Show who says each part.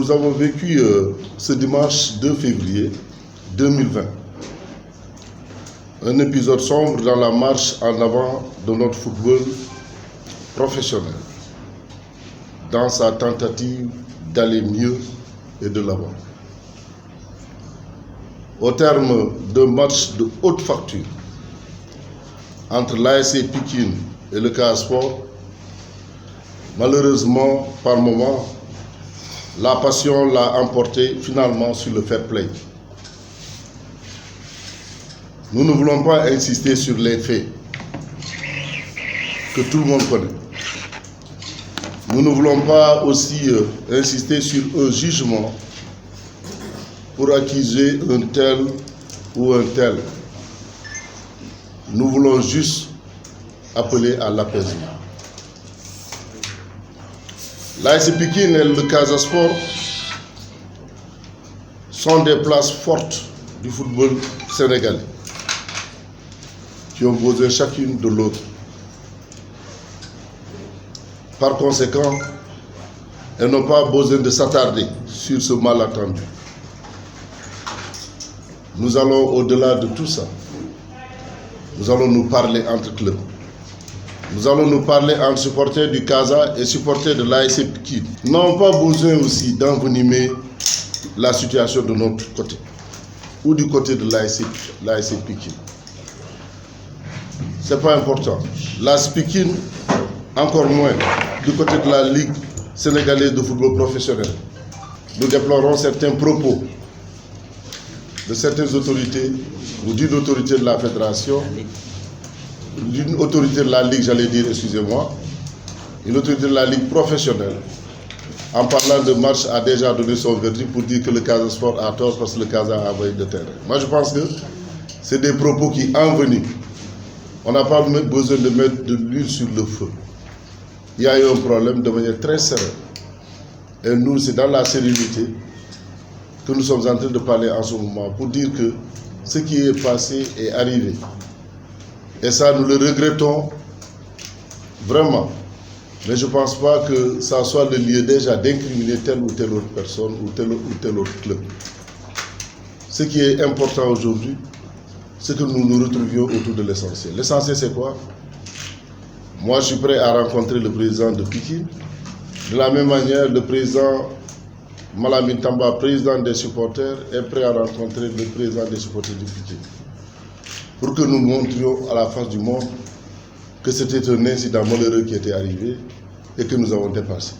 Speaker 1: nous avons vécu ce dimanche 2 février 2020. Un épisode sombre dans la marche en avant de notre football professionnel, dans sa tentative d'aller mieux et de l'avant. Au terme d'un match de haute facture entre l'ASC Pikine et le Casa Sport, malheureusement, par moments, la passion l'a emporté finalement sur le fair play. Nous ne voulons pas insister sur les faits que tout le monde connaît. Nous ne voulons pas aussi insister sur un jugement pour accuser un tel ou un tel. Nous voulons juste appeler à l'apaisement. L'ASC Pikine et le Casa Sport sont des places fortes du football sénégalais qui ont besoin chacune de l'autre. Par conséquent, elles n'ont pas besoin de s'attarder sur ce malentendu. Nous allons au-delà de tout ça. Nous allons nous parler entre clubs. Nous allons nous parler entre supporters du Casa et supporters de l'ASC Pikine. Nous n'avons pas besoin aussi d'envenimer la situation de notre côté ou du côté de l'ASC Pikine. Ce n'est pas important. L'ASC Pikine, encore moins du côté de la Ligue sénégalaise de football professionnel. Nous déplorons certains propos de certaines autorités ou d'une autorité de la fédération, d'une autorité de la Ligue, j'allais dire, excusez-moi, une autorité de la Ligue professionnelle, en parlant de match, a déjà donné son verdict pour dire que le Casa Sport a tort parce que le Casa a envahi le terrain. Moi, je pense que c'est des propos qui enveniment. On n'a pas besoin de mettre de l'huile sur le feu. Il y a eu un problème de manière très sereine. Et nous, c'est dans la sérénité que nous sommes en train de parler en ce moment pour dire que ce qui est passé est arrivé. Et ça, nous le regrettons vraiment. Mais je ne pense pas que ça soit le lieu déjà d'incriminer telle ou telle autre personne ou tel autre club. Ce qui est important aujourd'hui, c'est que nous nous retrouvions autour de l'essentiel. L'essentiel, c'est quoi? Moi, je suis prêt à rencontrer le président de Pikine. De la même manière, le président Malamine Tamba, président des supporters, est prêt à rencontrer le président des supporters du Pikine. Pour que nous montrions à la face du monde que c'était un incident malheureux qui était arrivé et que nous avons dépassé.